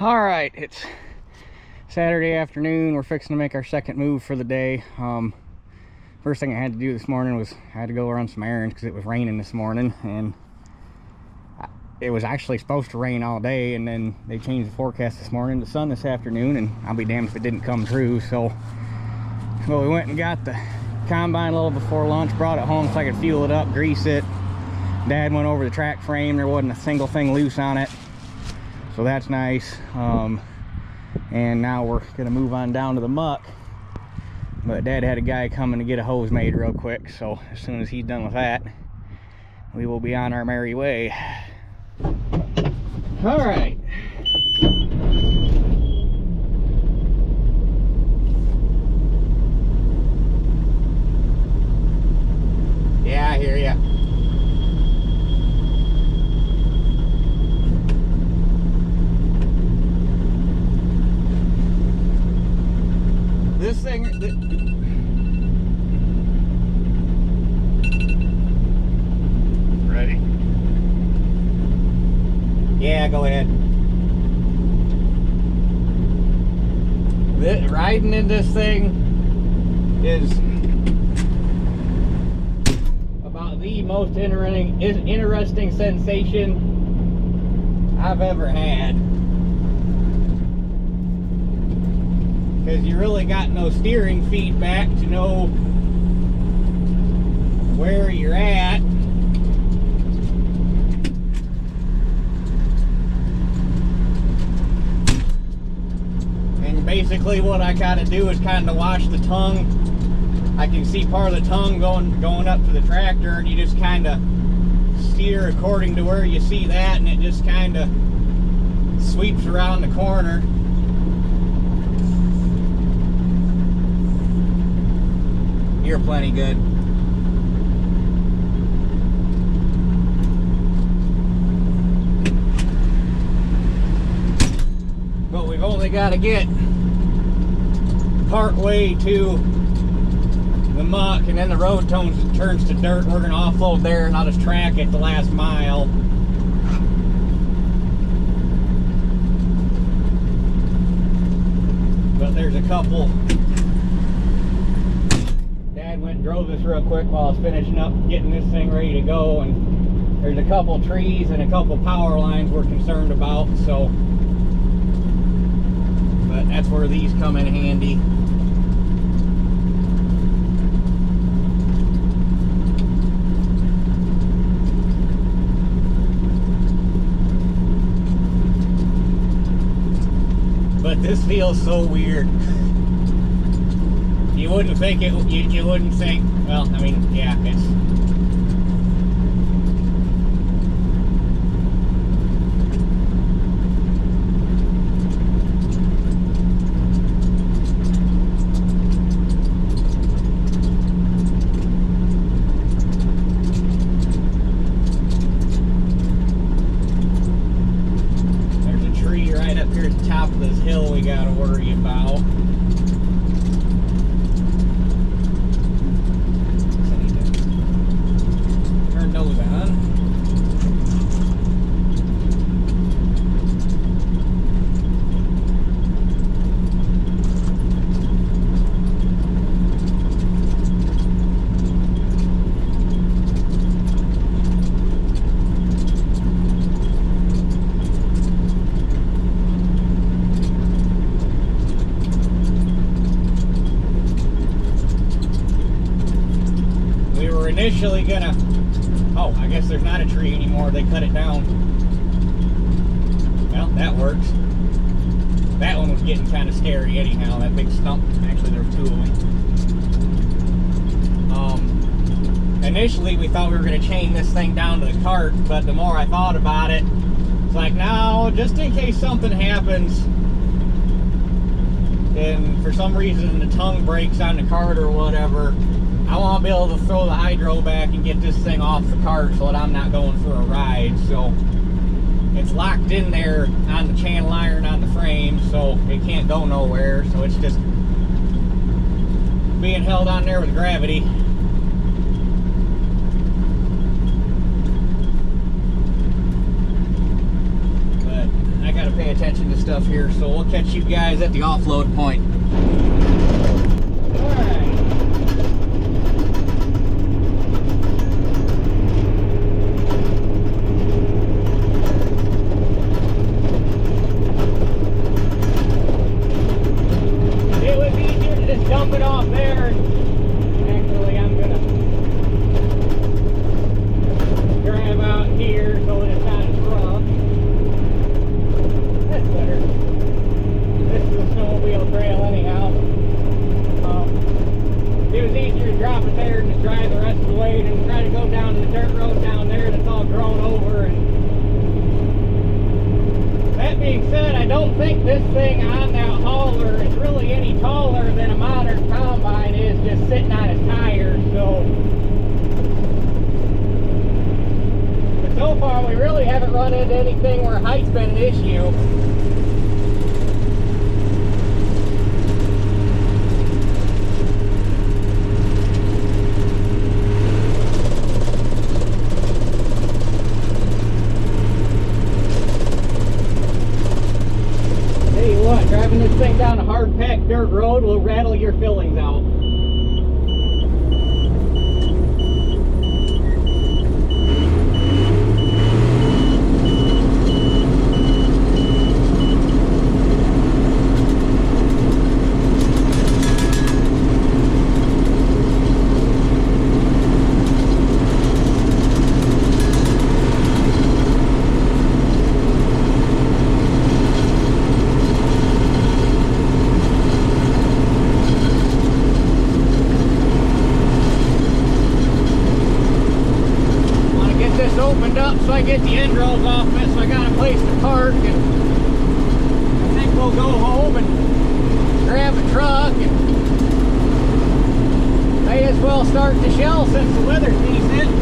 All right, it's Saturday afternoon. We're fixing to make our second move for the day. First thing I had to do this morning was I had to go run some errands because it was raining this morning, and it was actually supposed to rain all day, and then they changed the forecast this morning to sun this afternoon, and I'll be damned if it didn't come true. So well, we went and got the combine a little before lunch, brought it home so I could fuel it up, grease it. Dad went over the track frame. There wasn't a single thing loose on it, so that's nice. And now we're gonna move on down to the muck, but Dad had a guy coming to get a hose made real quick, so as soon as he's done with that, we will be on our merry way. All right. Yeah, I hear ya. This thing, ready? Yeah, go ahead. Riding in this thing is about the most interesting sensation I've ever had. Because you really got no steering feedback to know where you're at. And basically what I gotta do is kind of watch the tongue. I can see part of the tongue going up to the tractor, and you just kind of steer according to where you see that, and it just kind of sweeps around the corner. You're plenty good. But we've only got to get part way to the muck, and then the road turns to dirt. We're going to offload there, and I'll just track it the last mile. But there's a couple. Went and drove this real quick while I was finishing up getting this thing ready to go, and there's a couple trees and a couple power lines we're concerned about, so but that's where these come in handy. But this feels so weird. You wouldn't think it. You wouldn't think. Well, I mean, yeah, it's. There's a tree right up here at the top of this hill we got to worry about. Initially gonna, oh, I guess there's not a tree anymore, they cut it down. Well, that works. That one was getting kind of scary anyhow, that big stump. Actually, there were two of them. Initially we thought we were gonna chain this thing down to the cart, but the more I thought about it, it's like, no, just in case something happens and for some reason the tongue breaks on the cart or whatever, I want to be able to throw the hydro back and get this thing off the cart so that I'm not going for a ride. So it's locked in there on the channel iron on the frame, so it can't go nowhere. So it's just being held on there with gravity. But I got to pay attention to stuff here, so we'll catch you guys at the offload point. It was easier to just dump it off there. Actually, I'm gonna drive out here so that it's not as rough. That's better. This is a snowmobile trail anyhow. It was easier to drop it there and just drive the rest of the way than try to go down to the dirt road down there that's all grown over. And that being said, I don't think this thing on that hauler is really any taller than a modern combine is, just sitting on its tires. But so far we really haven't run into anything where height's been an issue. Driving this thing down a hard packed dirt road will rattle your fillings out. Opened up so I get the end rolls off it, so I got a place to park, and I think we'll go home and grab a truck, and may as well start the shell since the weather's decent.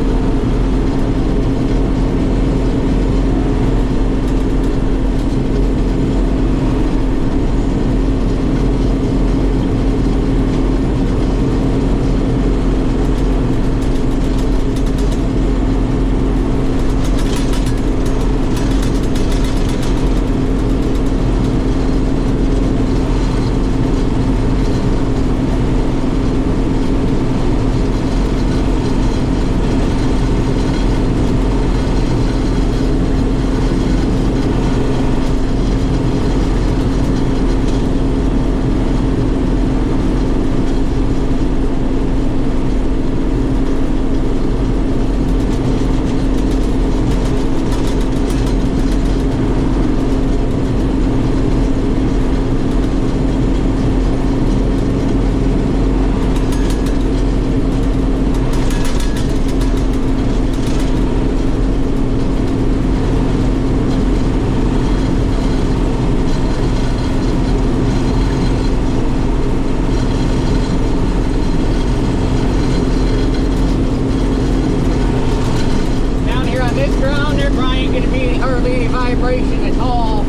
Vibration at all.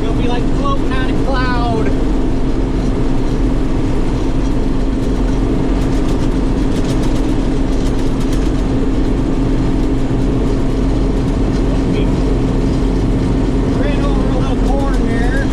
You'll be like floating on a cloud. Ran over a little corn here.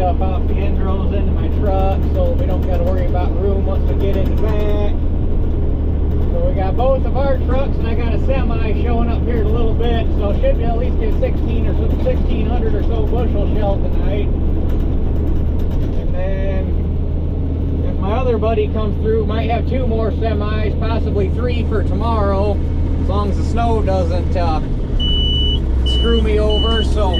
Off the end rolls into my truck, so we don't got to worry about room once we get in the back. So we got both of our trucks, and I got a semi showing up here in a little bit, so should be at least get 1,600 or so bushel shell tonight. And then if my other buddy comes through, might have 2 more semis, possibly 3 for tomorrow, as long as the snow doesn't screw me over. So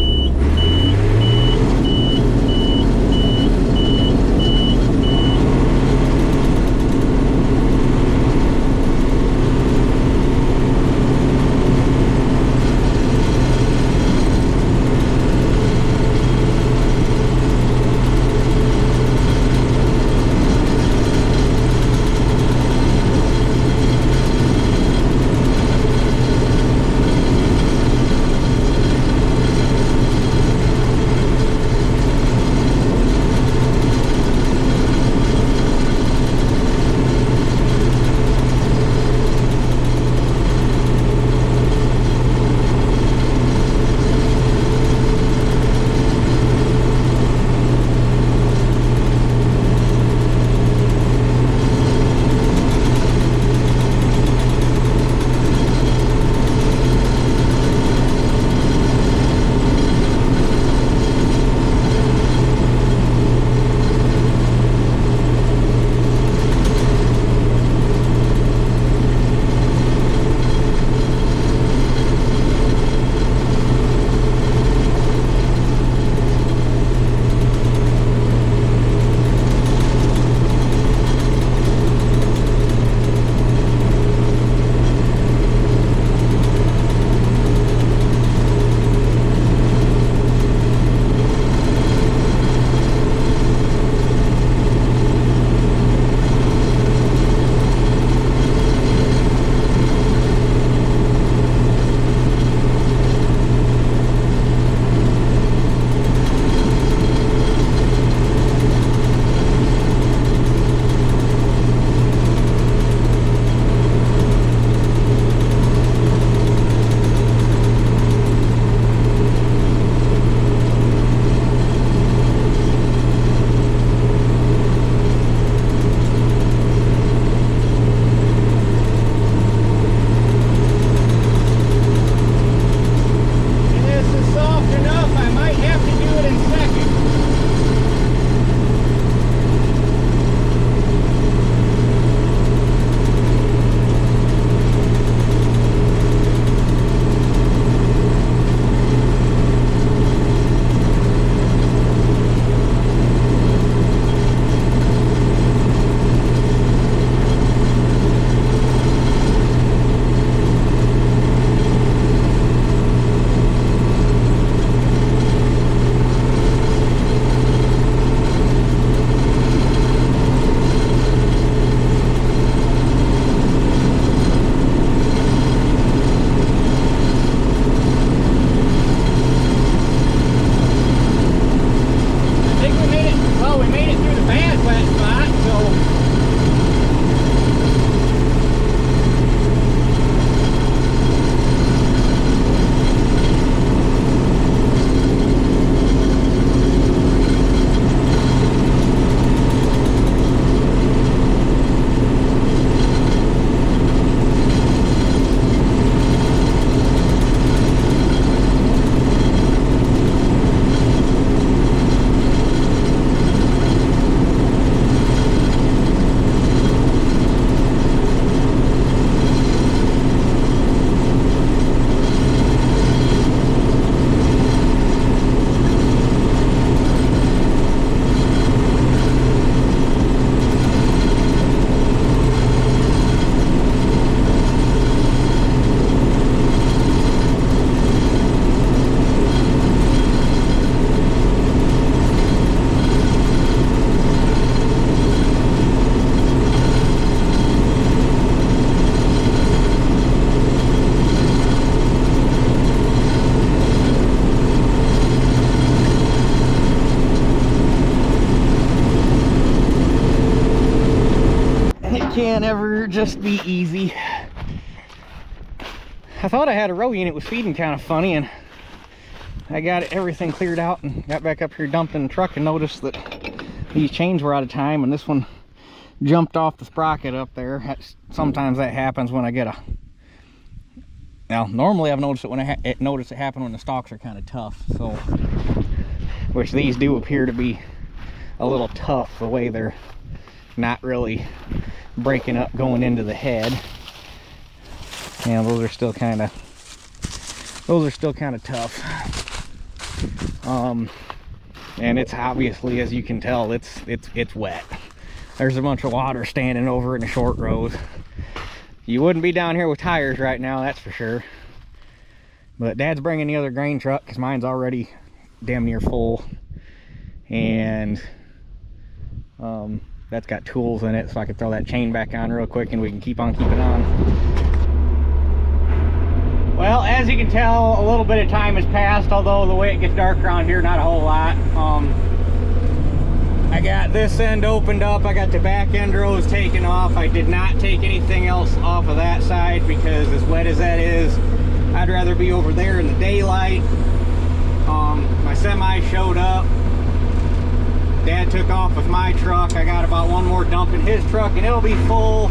can't ever just be easy. I thought I had a row unit was feeding kind of funny, and I got everything cleared out and got back up here, dumped in the truck, and noticed that these chains were out of time, and this one jumped off the sprocket up there. Sometimes that happens when I get a... Now, normally I've noticed it when it happen when the stalks are kind of tough, so... Which these do appear to be a little tough, the way they're not really breaking up going into the head. And those are still kind of tough. And it's obviously, as you can tell, it's wet. There's a bunch of water standing over in the short rows. You wouldn't be down here with tires right now, that's for sure. But Dad's bringing the other grain truck because mine's already damn near full. And that's got tools in it, so I could throw that chain back on real quick and we can keep on keeping on. Well, as you can tell, a little bit of time has passed, although the way it gets dark around here, not a whole lot. I got this end opened up, I got the back end rows taken off. I did not take anything else off of that side because as wet as that is, I'd rather be over there in the daylight. My semi showed up. Dad took off with my truck. I got about one more dump in his truck and it'll be full.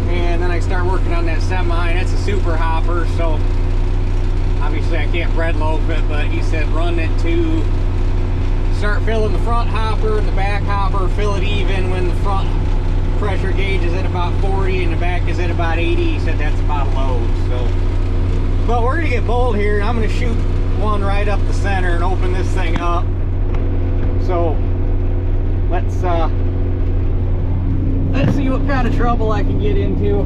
And then I start working on that semi, and it's a super hopper, so obviously I can't bread loaf it, but he said run it to start filling the front hopper and the back hopper, fill it even when the front pressure gauge is at about 40 and the back is at about 80. He said that's about a load. So, but we're gonna get bold here, and I'm gonna shoot one right up the center and open this thing up. So let's see what kind of trouble I can get into.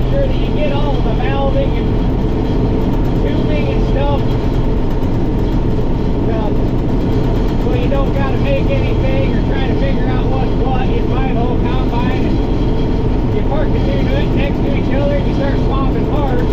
sure that you get all the valving and tubing and stuff. So you don't got to make anything or try to figure out what's what. You buy the whole combine and you park the two next to each other and you start swapping parts.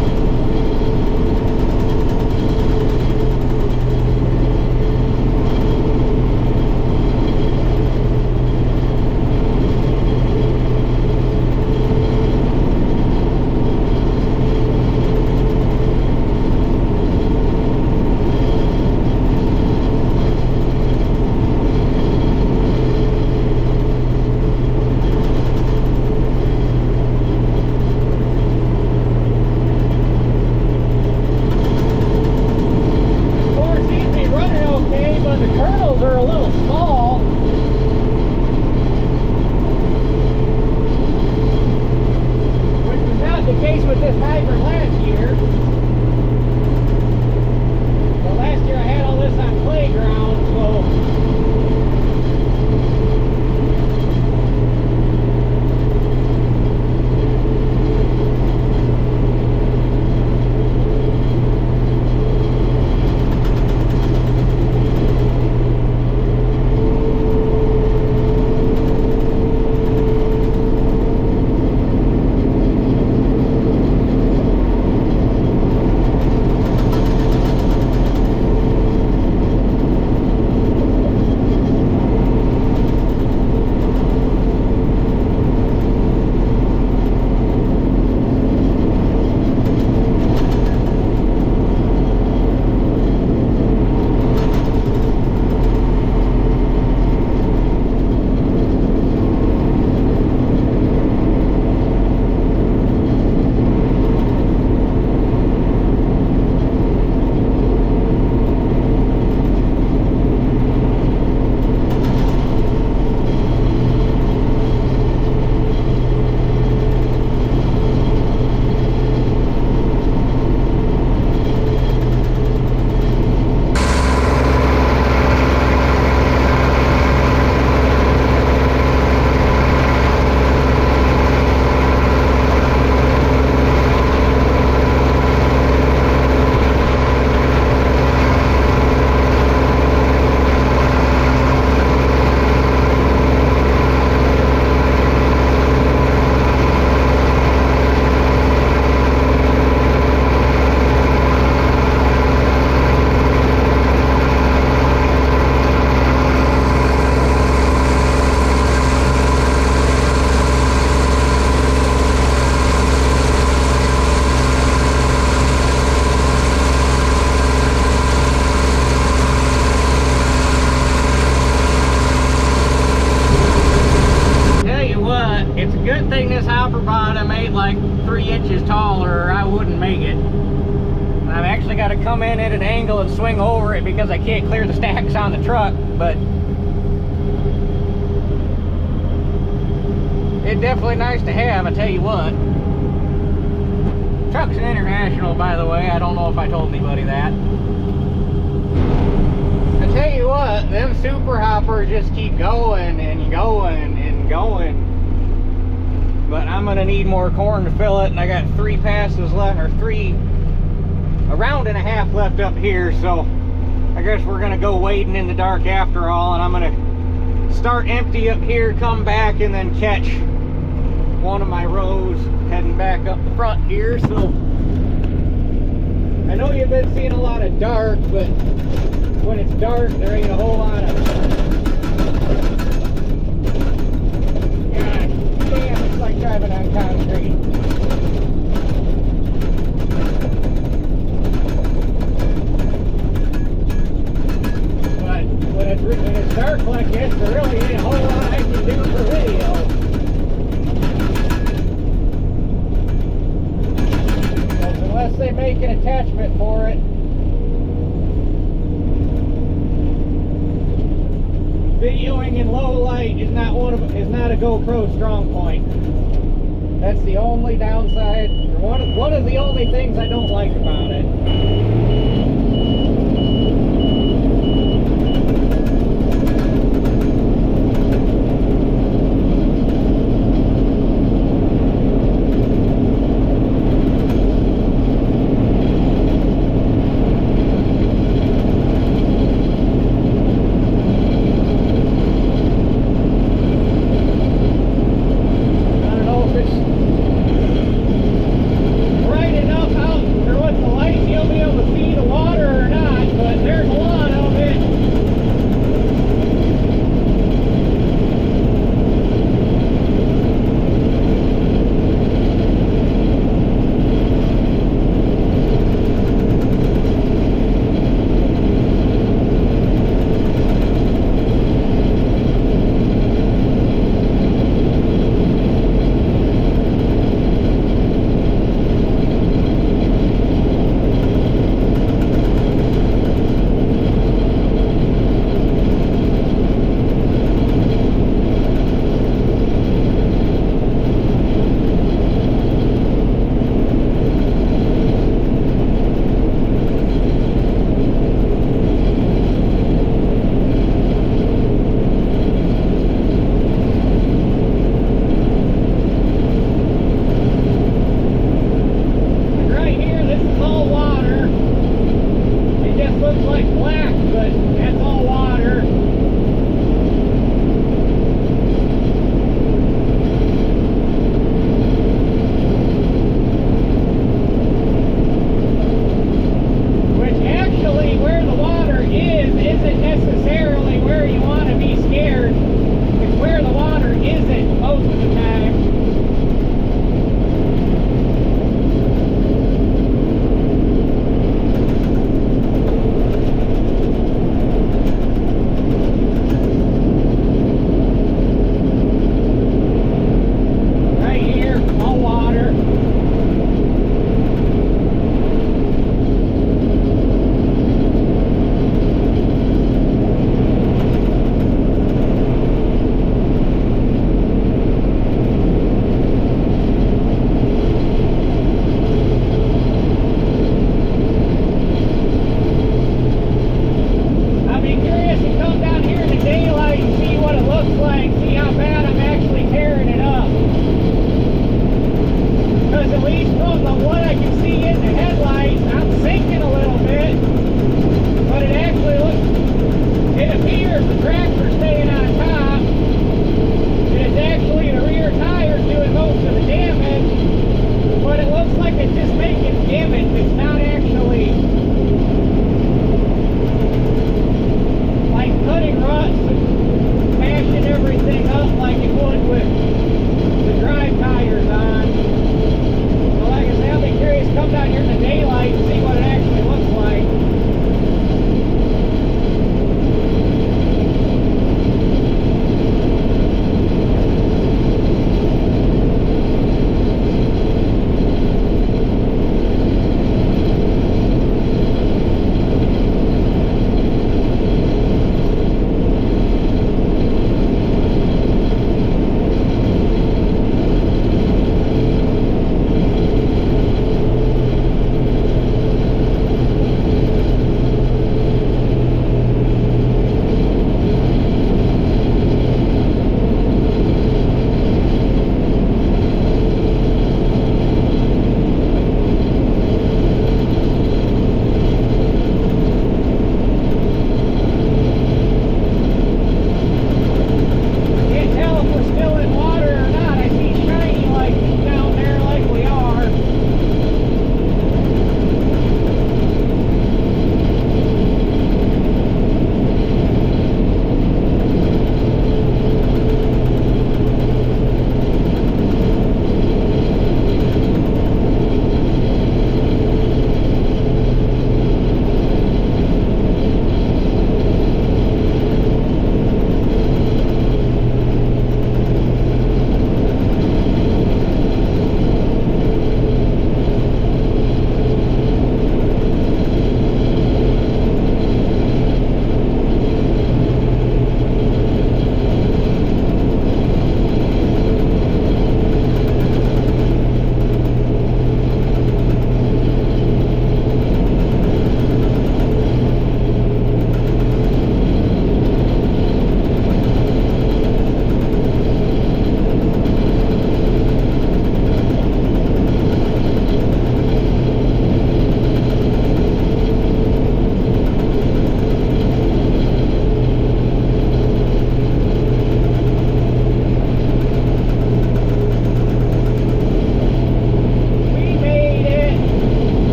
Good thing this hopper bottom ain't like 3 inches taller or I wouldn't make it. I've actually got to come in at an angle and swing over it because I can't clear the stacks on the truck, but it's definitely nice to have, I tell you what. Truck's an International, by the way. I don't know if I told anybody that. I tell you what, them super hoppers just keep going and going and going. But I'm gonna need more corn to fill it, and I got 3 passes left, or a round and a half left up here, so I guess we're gonna go wading in the dark after all, and I'm gonna start empty up here, come back, and then catch one of my rows heading back up the front here. So I know you've been seeing a lot of dark, but when it's dark there ain't a whole lot of like driving on concrete. But when it's dark like this, there really ain't a whole lot I can do for video. Because unless they make an attachment for it, videoing in low light is not a GoPro strong point. That's the only downside, or one of the only things I don't like about it.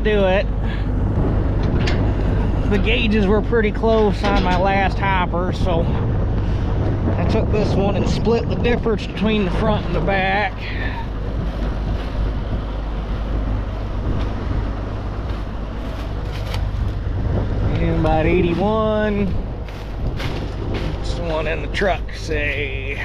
do it. The gauges were pretty close on my last hopper, so I took this one and split the difference between the front and the back. And about 81. What's the one in the truck say?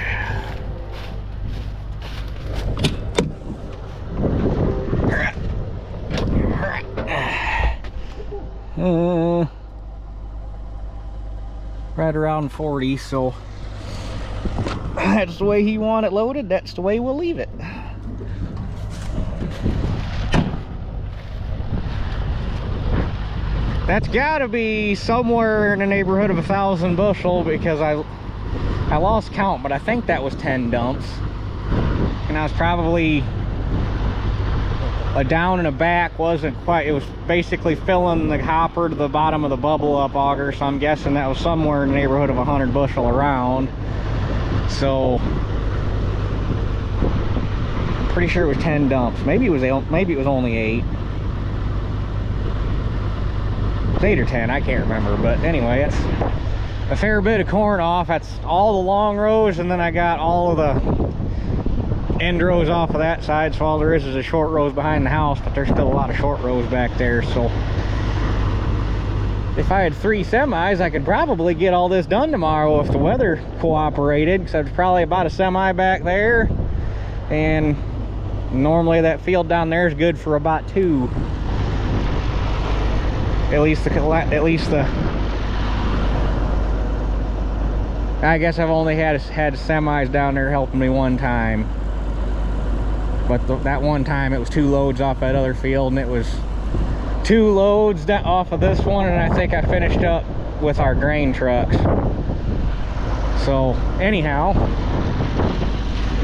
Right around 40, so that's the way he wanted it loaded. That's the way we'll leave it. That's gotta be somewhere in the neighborhood of 1,000 bushel, because I lost count, but I think that was 10 dumps. And I was probably a down and a back wasn't quite, it was basically filling the hopper to the bottom of the bubble up auger, so I'm guessing that was somewhere in the neighborhood of 100 bushel around. So I'm pretty sure it was 10 dumps. Maybe it was only 8. It was 8 or 10, I can't remember, but anyway, it's a fair bit of corn off. That's all the long rows, and then I got all of the end rows off of that side, so all there is a short rows behind the house, but there's still a lot of short rows back there. So if I had 3 semis, I could probably get all this done tomorrow if the weather cooperated, because there's probably about a semi back there, and normally that field down there is good for about 2. At least I guess I've only had semis down there helping me one time. But that one time it was 2 loads off that other field, and it was 2 loads off of this one, and I think I finished up with our grain trucks. So anyhow,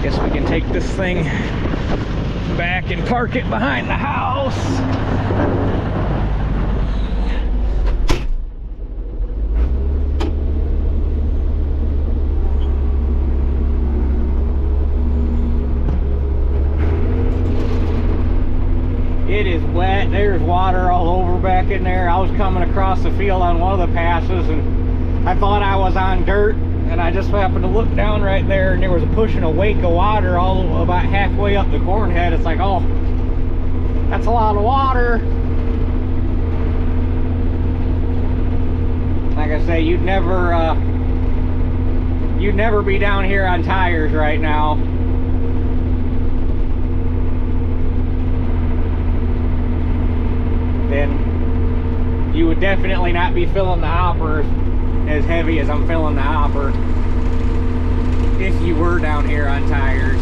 guess we can take this thing back and park it behind the house. It is wet. There's water all over back in there. I was coming across the field on one of the passes, and I thought I was on dirt, and I just happened to look down right there, and there was a pushing a wake of water all about halfway up the corn head. It's like, oh, that's a lot of water. Like I say, you'd never be down here on tires right now. Then you would definitely not be filling the hopper as heavy as I'm filling the hopper if you were down here on tires.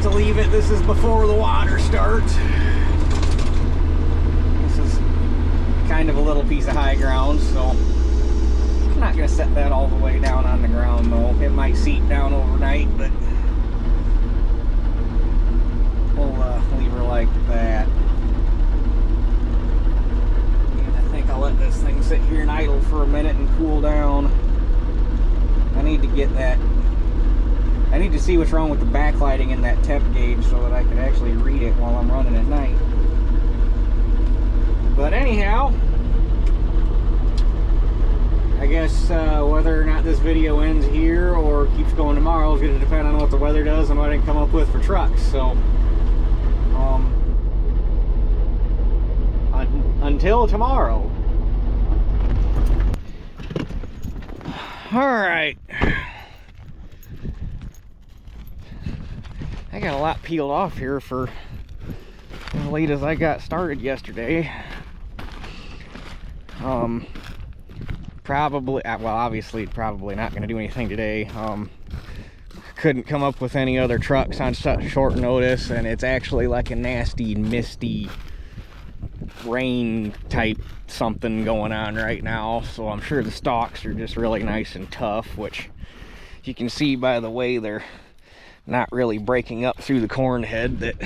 To leave it. This is before the water starts. This is kind of a little piece of high ground, so I'm not going to set that all the way down on the ground though. It might seep down overnight, but we'll leave her like that. And I think I'll let this thing sit here and idle for a minute and cool down. I need to get that. I need to see what's wrong with the backlighting in that temp gauge so that I can actually read it while I'm running at night. But anyhow, I guess whether or not this video ends here or keeps going tomorrow is going to depend on what the weather does and what I can come up with for trucks. So, until tomorrow. All right. I got a lot peeled off here for as late as I got started yesterday. Probably, well, obviously probably not going to do anything today. Couldn't come up with any other trucks on such short notice, and it's actually like a nasty misty rain type something going on right now, so I'm sure the stalks are just really nice and tough, which you can see by the way they're not really breaking up through the corn head that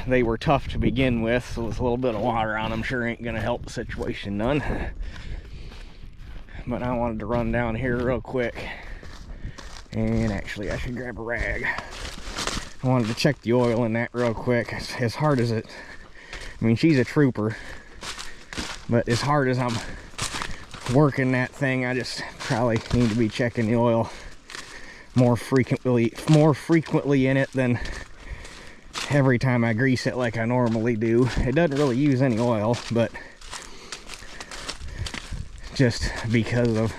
they were tough to begin with, so with a little bit of water on them sure ain't gonna help the situation none. But I wanted to run down here real quick, and actually I should grab a rag. I wanted to check the oil in that real quick. As hard as it, I mean, she's a trooper, but as hard as I'm working that thing, I just probably need to be checking the oil more frequently in it than every time I grease it like I normally do. It doesn't really use any oil, but just because of,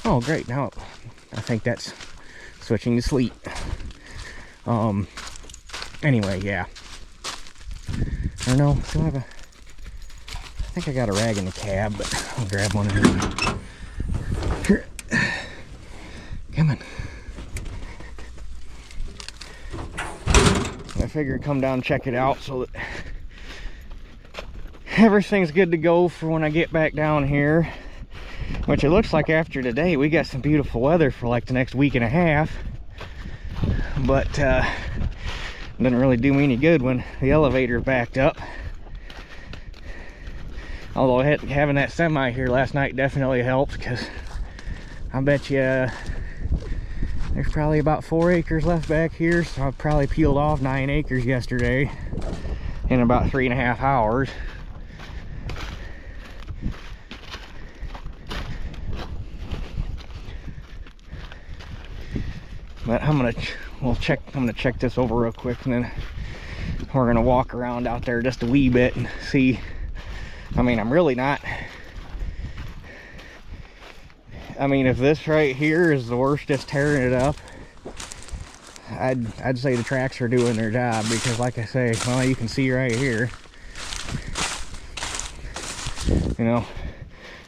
oh great, now I think that's switching to sleep. Anyway, yeah. I don't know, do I have a, I think I got a rag in the cab, but I'll grab one anyway. Here. Come on. I figured come down and check it out so that everything's good to go for when I get back down here. Which it looks like after today we got some beautiful weather for like the next week and a half. But doesn't really do me any good when the elevator backed up. Although having that semi here last night definitely helped, because I bet you there's probably about 4 acres left back here, so I probably peeled off 9 acres yesterday in about 3.5 hours. But I'm gonna check this over real quick, and then we're gonna walk around out there just a wee bit and see. I mean, I'm really not, I mean, if this right here is the worst, just tearing it up, I'd say the tracks are doing their job, because like I say, well, you can see right here, you know,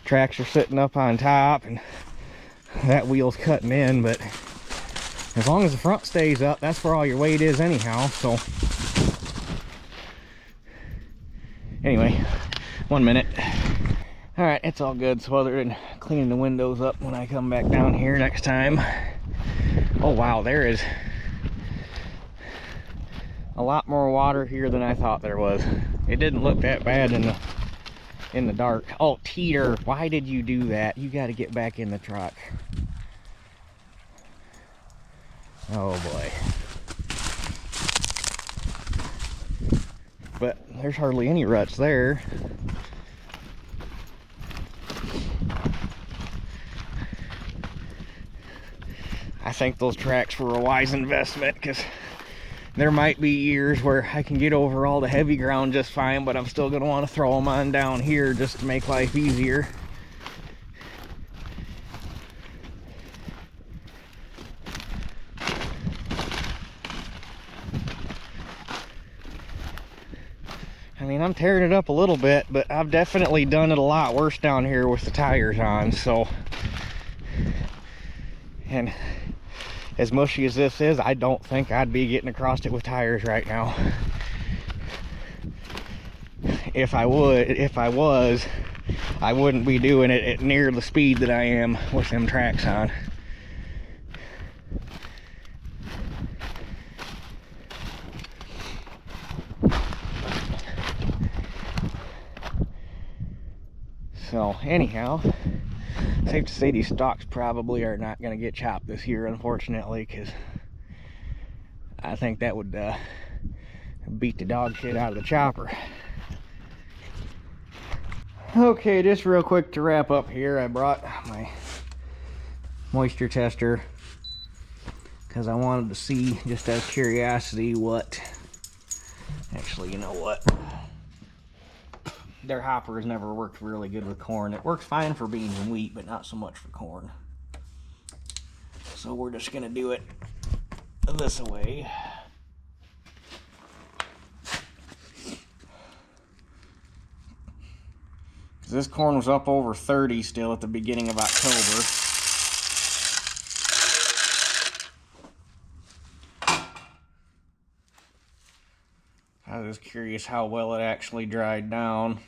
tracks are sitting up on top and that wheel's cutting in, but as long as the front stays up, that's where all your weight is anyhow. So anyway, 1 minute. All right, it's all good. So other than cleaning the windows up when I come back down here next time. Oh wow, there is a lot more water here than I thought there was. It didn't look that bad in the dark. Oh, Teeter, why did you do that? You got to get back in the truck. Oh boy. But there's hardly any ruts there. I think those tracks were a wise investment, because there might be years where I can get over all the heavy ground just fine, but I'm still going to want to throw them on down here just to make life easier. I mean, I'm tearing it up a little bit, but I've definitely done it a lot worse down here with the tires on, so. And as mushy as this is, I don't think I'd be getting across it with tires right now. If I was, I wouldn't be doing it at near the speed that I am with them tracks on. So anyhow, safe to say these stalks probably are not going to get chopped this year, unfortunately, because I think that would beat the dog shit out of the chopper. Okay, just real quick to wrap up here, I brought my moisture tester because I wanted to see, just out of curiosity, what, actually, you know what, their hopper has never worked really good with corn. It works fine for beans and wheat, but not so much for corn. So we're just gonna do it this way. This corn was up over 30 still at the beginning of October. I was curious how well it actually dried down.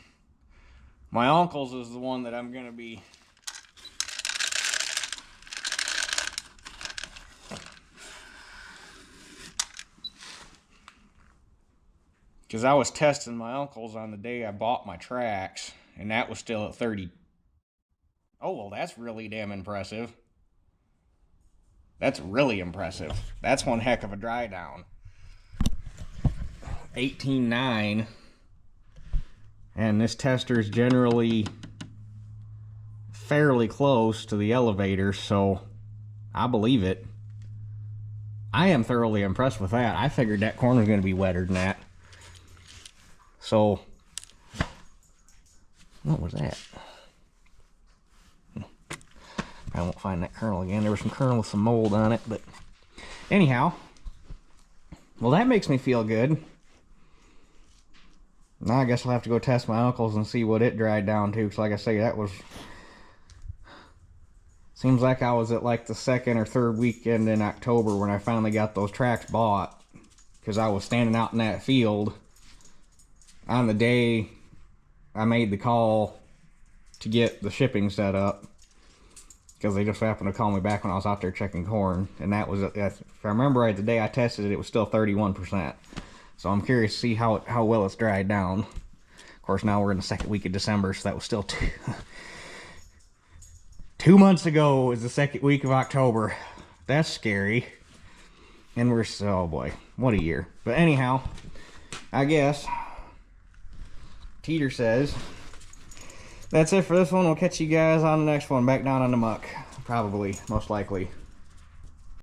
My uncle's is the one that I'm gonna be because I was testing my uncle's on the day I bought my tracks, and that was still at 30. Oh, well, that's really damn impressive. That's really impressive. That's one heck of a dry down. 18.9. And this tester is generally fairly close to the elevator, so I believe it. I am thoroughly impressed with that. I figured that corner was going to be wetter than that. So, what was that? I won't find that kernel again. There was some kernel with some mold on it, but anyhow. Well, that makes me feel good. Now I guess I'll have to go test my uncle's and see what it dried down to, because like I say, that was... Seems like I was at like the second or third weekend in October when I finally got those tracks bought, because I was standing out in that field on the day I made the call to get the shipping set up, because they just happened to call me back when I was out there checking corn, and that was, if I remember right, the day I tested it, it was still 31%. So I'm curious to see how well it's dried down. Of course, now we're in the second week of December, so that was still 2 months ago was the second week of October. That's scary. And we're, oh boy, what a year. But anyhow, I guess Teeter says that's it for this one. We'll catch you guys on the next one, back down on the muck. Probably, most likely.